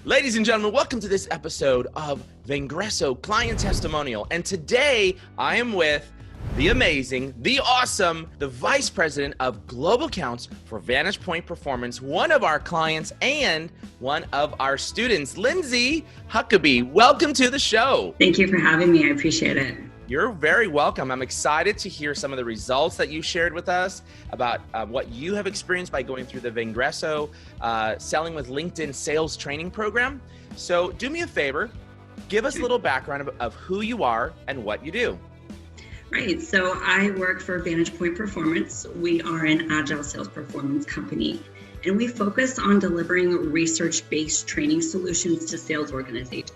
Ladies and gentlemen, welcome to this episode of Vengreso Client Testimonial. And today I am with the amazing, the awesome, the Vice President of Global Accounts for Vantage Point Performance, one of our clients and one of our students, Lindsay Huckabee. Welcome to the show. Thank you for having me. I appreciate it. You're very welcome. I'm excited to hear some of the results that you shared with us about what you have experienced by going through the Vengreso Selling with LinkedIn Sales Training Program. So do me a favor, give us a little background of who you are and what you do. Right. So I work for Vantage Point Performance. We are an agile sales performance company, and we focus on delivering research-based training solutions to sales organizations.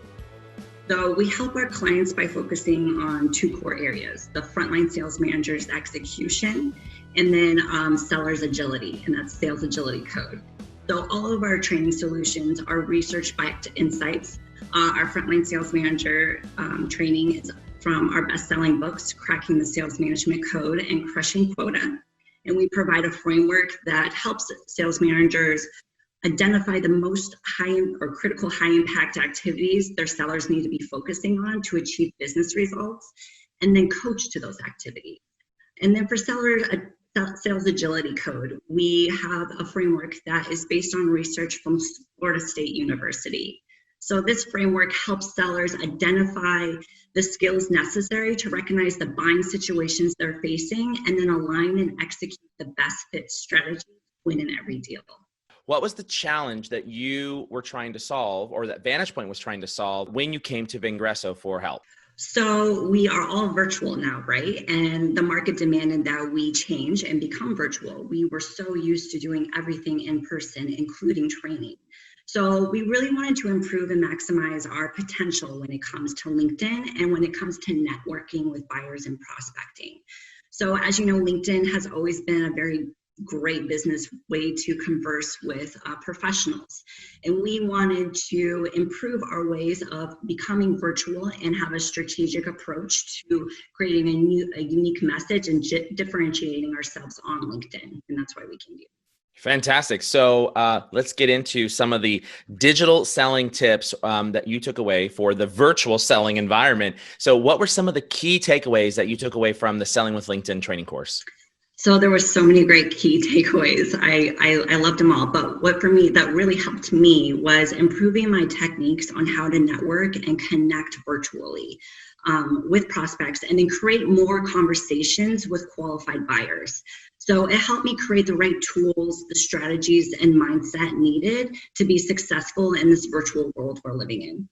So we help our clients by focusing on two core areas: the frontline sales manager's execution, and then seller's agility, and that's sales agility code. So all of our training solutions are research-backed insights. Our frontline sales manager training is from our best-selling books, Cracking the Sales Management Code and Crushing Quota. And we provide a framework that helps sales managers identify the most critical high-impact activities their sellers need to be focusing on to achieve business results, and then coach to those activities. And then for sales agility code, we have a framework that is based on research from Florida State University. So this framework helps sellers identify the skills necessary to recognize the buying situations they're facing, and then align and execute the best fit strategy to win in every deal. What was the challenge that you were trying to solve, or that Vantage Point was trying to solve, when you came to Vengreso for help? So we are all virtual now, right? And the market demanded that we change and become virtual. We were so used to doing everything in person, including training. So we really wanted to improve and maximize our potential when it comes to LinkedIn and when it comes to networking with buyers and prospecting. So as you know, LinkedIn has always been a very great business way to converse with professionals. And we wanted to improve our ways of becoming virtual and have a strategic approach to creating a unique message and differentiating ourselves on LinkedIn. And that's why we came to you. Fantastic. So let's get into some of the digital selling tips that you took away for the virtual selling environment. So what were some of the key takeaways that you took away from the Selling with LinkedIn training course? So there were so many great key takeaways. I loved them all. But what for me that really helped me was improving my techniques on how to network and connect virtually with prospects, and then create more conversations with qualified buyers. So it helped me create the right tools, the strategies, and mindset needed to be successful in this virtual world we're living in.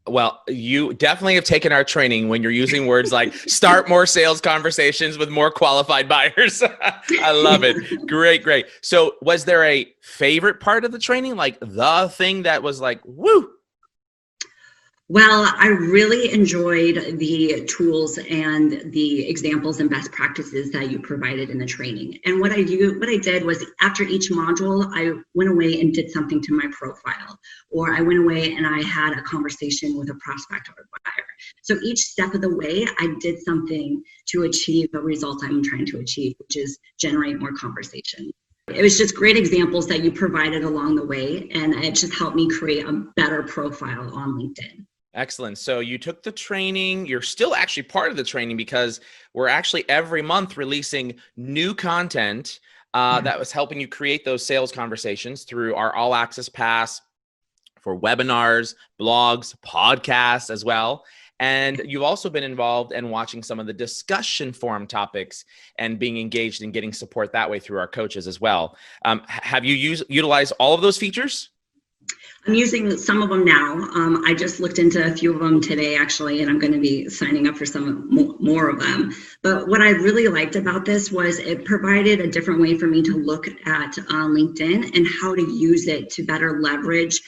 Well, you definitely have taken our training when you're using words like start more sales conversations with more qualified buyers. I love it. Great. So was there a favorite part of the training, like the thing that was like, woo? Well, I really enjoyed the tools and the examples and best practices that you provided in the training. And what I did was, after each module, I went away and did something to my profile, or I went away and I had a conversation with a prospect or a buyer. So each step of the way, I did something to achieve the result I'm trying to achieve, which is generate more conversation. It was just great examples that you provided along the way, and it just helped me create a better profile on LinkedIn. Excellent. So you took the training. You're still actually part of the training, because we're actually every month releasing new content that was helping you create those sales conversations through our All Access Pass for webinars, blogs, podcasts as well. And you've also been involved in watching some of the discussion forum topics and being engaged in getting support that way through our coaches as well. Have you utilized all of those features? I'm using some of them now. I just looked into a few of them today, actually, and I'm going to be signing up for some more of them. But what I really liked about this was it provided a different way for me to look at LinkedIn and how to use it to better leverage,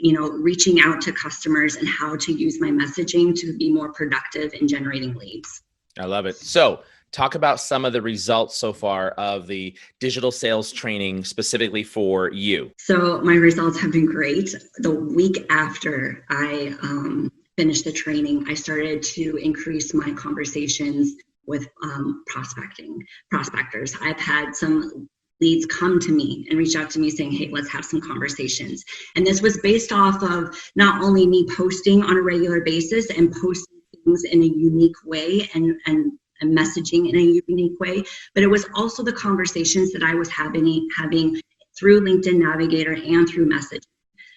reaching out to customers, and how to use my messaging to be more productive in generating leads. I love it. So talk about some of the results so far of the digital sales training specifically for you. So my results have been great. The week after I finished the training, I started to increase my conversations with prospectors. I've had some leads come to me and reach out to me saying, hey, let's have some conversations. And this was based off of not only me posting on a regular basis and posting things in a unique way and messaging in a unique way, but it was also the conversations that I was having through LinkedIn Navigator and through messaging.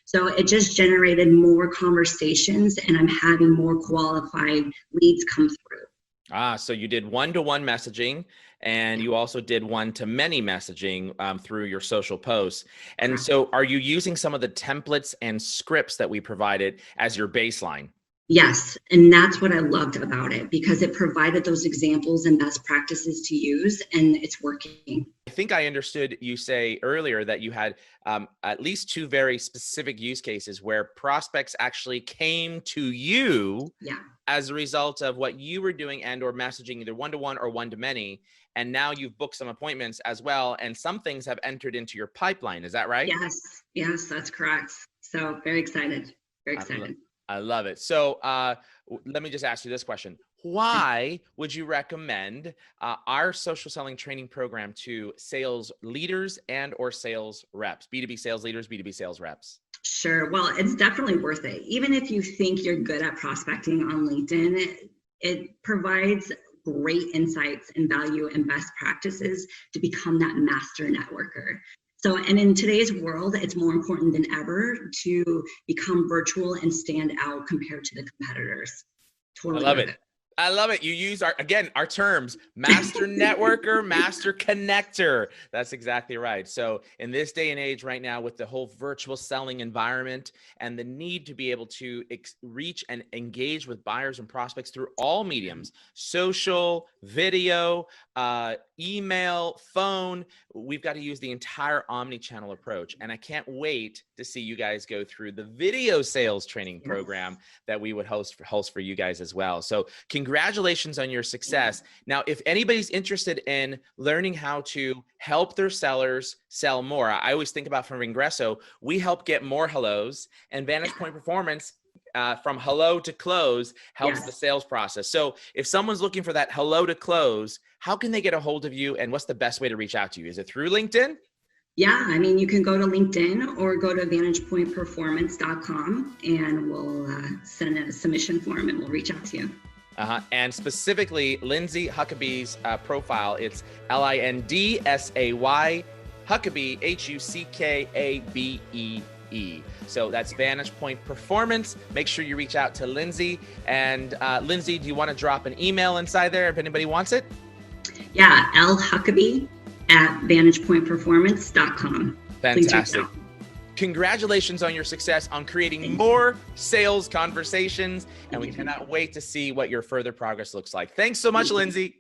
So it just generated more conversations, and I'm having more qualified leads come through. So you did one-to-one messaging, and you also did one-to-many messaging through your social posts. And so are you using some of the templates and scripts that we provided as your baseline? Yes, and that's what I loved about it, because it provided those examples and best practices to use, and it's working. I think I understood you say earlier that you had at least two very specific use cases where prospects actually came to you as a result of what you were doing and or messaging, either one-to-one or one-to-many. And now you've booked some appointments as well, and some things have entered into your pipeline. Is that right? Yes, that's correct. So very excited. Very excited. I love it. So let me just ask you this question. Why would you recommend our social selling training program to sales leaders and or sales reps, B2B sales leaders, B2B sales reps? Sure. Well, it's definitely worth it. Even if you think you're good at prospecting on LinkedIn, it provides great insights and value and best practices to become that master networker. So, and in today's world, it's more important than ever to become virtual and stand out compared to the competitors. Totally. I love it. I love it. You use our terms, master networker, master connector. That's exactly right. So in this day and age right now, with the whole virtual selling environment and the need to be able to reach and engage with buyers and prospects through all mediums, social, video, email, phone, we've got to use the entire omni-channel approach. And I can't wait to see you guys go through the video sales training program that we would host for you guys as well. So congratulations on your success. Now, if anybody's interested in learning how to help their sellers sell more, I always think about from Ingresso, we help get more hellos, and Vantage Point Performance from hello to close helps the sales process. So if someone's looking for that hello to close, how can they get a hold of you, and what's the best way to reach out to you? Is it through LinkedIn? Yeah, I mean, you can go to LinkedIn or go to VantagePointPerformance.com, and we'll send a submission form and we'll reach out to you. And specifically, Lindsay Huckabee's profile, it's LINDSAY Huckabee, HUCKABEE. So that's Vantage Point Performance. Make sure you reach out to Lindsay. And Lindsay, do you want to drop an email inside there if anybody wants it? Yeah, lhuckabee@VantagePointPerformance.com. Fantastic. Congratulations on your success on creating more sales conversations. And we cannot wait to see what your further progress looks like. Thanks so much, Lindsay.